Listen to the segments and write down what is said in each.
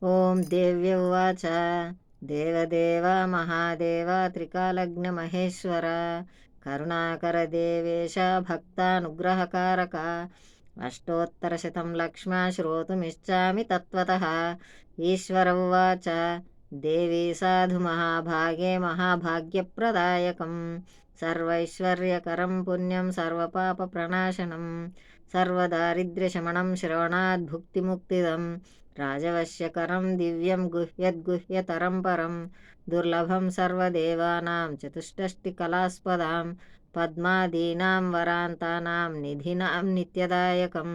ఓం దేవ్య ఉవాచ దేవదేవ మహాదేవ త్రికాలజ్ఞమహేశ్వర కరుణాకర దేవేశ భక్తానుగ్రహకారక అష్టోత్తరశతం లక్ష్మ్యా శ్రోతుమిచ్చామి తత్వతః. ఈశ్వర ఉవాచ దేవీ సాధు మహాభాగే మహాభాగ్యప్రదాయకం సర్వైశ్వర్యకరం పుణ్యం సర్వపాప ప్రణాశనం సర్వదారిద్ర్యశమనం శ్రవణాద్ భుక్తిముక్తిదం రాజవశ్యకరం దివ్యం గుహ్యద్గుహ్యతరం పరం దుర్లభం సర్వదేవానాం చతుష్టష్టికలాస్పదాం పద్మాదీనాం వరాంతానాం నిధినాం నిత్యదాయకం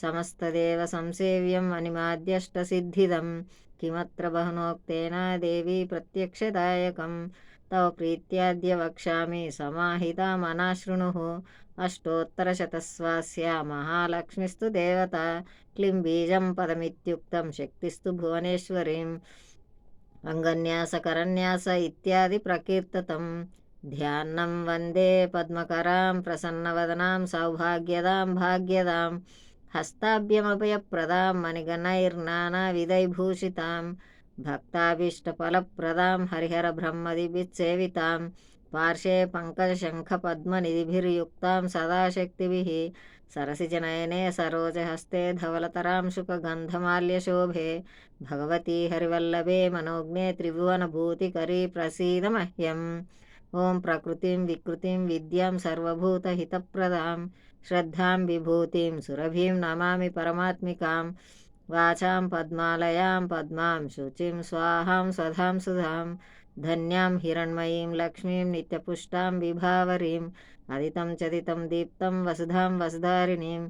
సమస్తదేవ సంసేవ్యం అనిమాద్యష్టసిద్ధిదం కిమత్ర బహునోక్తేన దేవీ ప్రత్యక్షదాయకం తవ ప్రీత్యాద్య వక్ష్యామి సమాహితామనాశృణుః. అష్టోత్తరశతస్వాస్య మహాలక్ష్మిస్తు దేవత క్లీం బీజం పదమిత్యుక్తం శక్తిస్తు భువనేశ్వరీం అంగన్యాసకరన్యాస ఇత్యాది ప్రకీర్తతం. ధ్యానం వందే పద్మకరాం ప్రసన్నవదనాం సౌభాగ్యదాం భాగ్యదాం హస్తాభ్యమభయప్రదాం మణిగణైర్నానావిధైభూషితాం భక్తాభీష్టఫలప్రదాం హరిహర బ్రహ్మదిభిసేవితాం పార్శ్వే పంకజశంఖపద్మనిధిభిర్యుక్తాం సదాశక్తిభిః సరసిజనయనే సరోజహస్తే ధవళతరాం శుకగంధమాల్యశోభే భగవతి హరివల్లభే మనోజ్ఞే త్రిభువనభూతికరీ ప్రసీద మహ్యం. ఓం ప్రకృతిం వికృతిం విద్యాం సర్వభూతహితప్రదాం శ్రద్ధాం విభూతిం సురభిం నమామి పరమాత్మికాం వాచాం పద్మాలయాం పద్మాం శుచిం స్వాహాం స్వధాం సుధాం ధన్యాం హిరణ్మయీం లక్ష్మీం నిత్యపుష్టాం విభావరీం అదితం చదితం దీప్తం వసుధాం వసుధారిణీం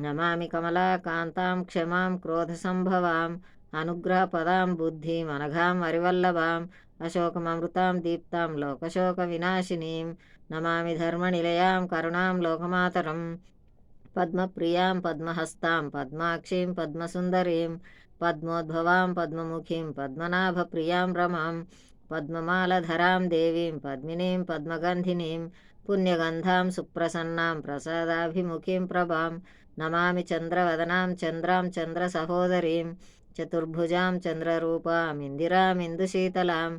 నమామి కమలాకాంతాం క్షమాం క్రోధసంభవాం అనుగ్రహపదాం బుద్ధిం అనఘాం హరివల్లభాం అశోకమమృతాం దీప్తాం లోకశోక వినాశినీం నమామి ధర్మనిలయాం కరుణాం లోకమాతరం పద్మప్రియాం పద్మహస్తాం పద్మాక్షీం పద్మసుందరీం పద్మోద్భవాం పద్మముఖీం పద్మనాభప్రియాం రమాం పద్మమాలధరాం దేవీం పద్మినీం పద్మగంధినీం పుణ్యగంధాం సుప్రసన్నాం ప్రసాదాభిముఖీం ప్రభాం నమామి చంద్రవదనాం చంద్రాం చంద్రసహోదరీం చతుర్భుజాం చంద్రరూపాం ఇందిరామిందుశీతలాం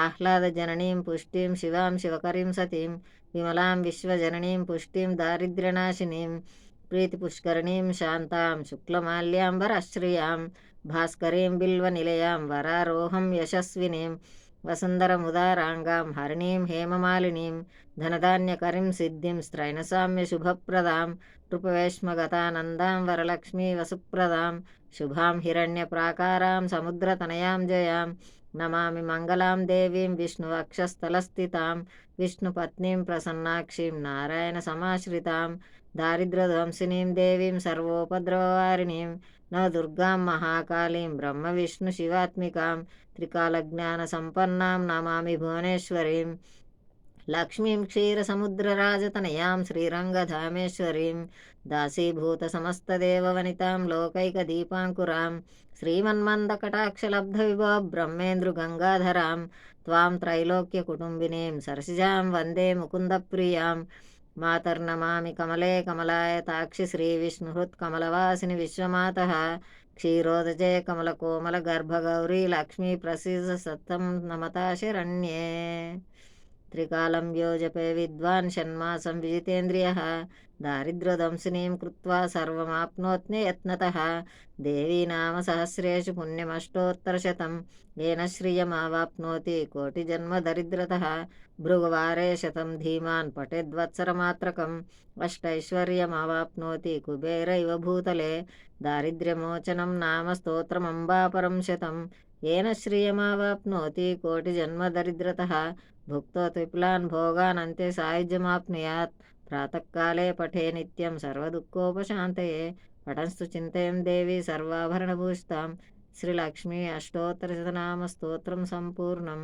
ఆహ్లాదజననీం పుష్టిం శివాం శివకరీం సతీం విమలాం విశ్వజననీం పుష్టిం దారిద్ర్యనాశినీం ప్రీతిపుష్కరిణీం శాంతాం శుక్లమాల్యాంబరశ్రియాం భాస్కరీం బిల్వనిలయాం వరారోహం యశస్వినీం వసుంధరముదారాంగాం హరిణీం హేమమాలినీం ధనధాన్యకరీం సిద్ధిం స్త్రైణసామ్య శుభప్రదాం నృపవేష్మగతానందాం వరలక్ష్మీ వసుప్రదాం శుభాం హిరణ్యప్రాకారాం సముద్రతనయాం జయాం నమామి మంగళాం దేవీం విష్ణువక్షస్థలస్థితాం విష్ణుపత్నీం ప్రసన్నాక్షీం నారాయణ సమాశ్రితాం దారిద్ర్యధ్వంసినీం దేవీం సర్వోపద్రవవారిణీం నవదుర్గాం మహాకాళీం బ్రహ్మ విష్ణు శివాత్మికాం త్రికాలజ్ఞాన సంపన్నాం నమామి భువనేశ్వరీం లక్ష్మీం క్షీరసముద్రరాజతనయాం శ్రీరంగధామేశ్వరీం దాసీభూత సమస్తదేవవనితాం లోకైకదీపాంకురాం శ్రీమన్మందకటాక్షలబ్ధవిభో బ్రహ్మేంద్రుగంగాధరాం త్వాం త్రైలోక్యకుటుంబినీం సరసిజాం వందే ముకుందప్రియాం మాతర్నమామి కమలే కమలాయతాక్షి శ్రీవిష్ణుహృత్కమలవాసిని విశ్వమాతః క్షీరోదజే కమలకోమల గర్భగౌరీ లక్ష్మీ ప్రసీద సత్తం నమతా శరణ్యే. త్రికాలం యోజపే విద్వాన్ షణ్మాసం విజితేంద్రియః దారిద్ర్యదంసినీం కృత్వా సర్వమాప్నోత్యయత్నతః దేవీ నామ సహస్రేషు పుణ్యమష్టోత్తరశతం येन श्रियमावाप्नोति कोटिजन्मदरिद्रतः भृगुवारे शतं धीमान् पठेद्वत्सरमात्रकम् अष्टैश्वर्यमावाप्नोति कुबेरैव भूतले दारिद्र्यमोचनं नाम स्तोत्रमम्बापरं शतं येन श्रियमावाप्नोति कोटिजन्मदरिद्रतः भुक्तो विपुलान् भोगान् अन्ते सायुज्यमाप्नुयात् प्रातःकाले पठे नित्यं सर्वदुःखोपशान्तये पठंस्तु चिन्तयं देवी सर्वाभरणभूषितां శ్రీలక్ష్మీ అష్టోత్తరశతనామ స్తోత్రం సంపూర్ణం.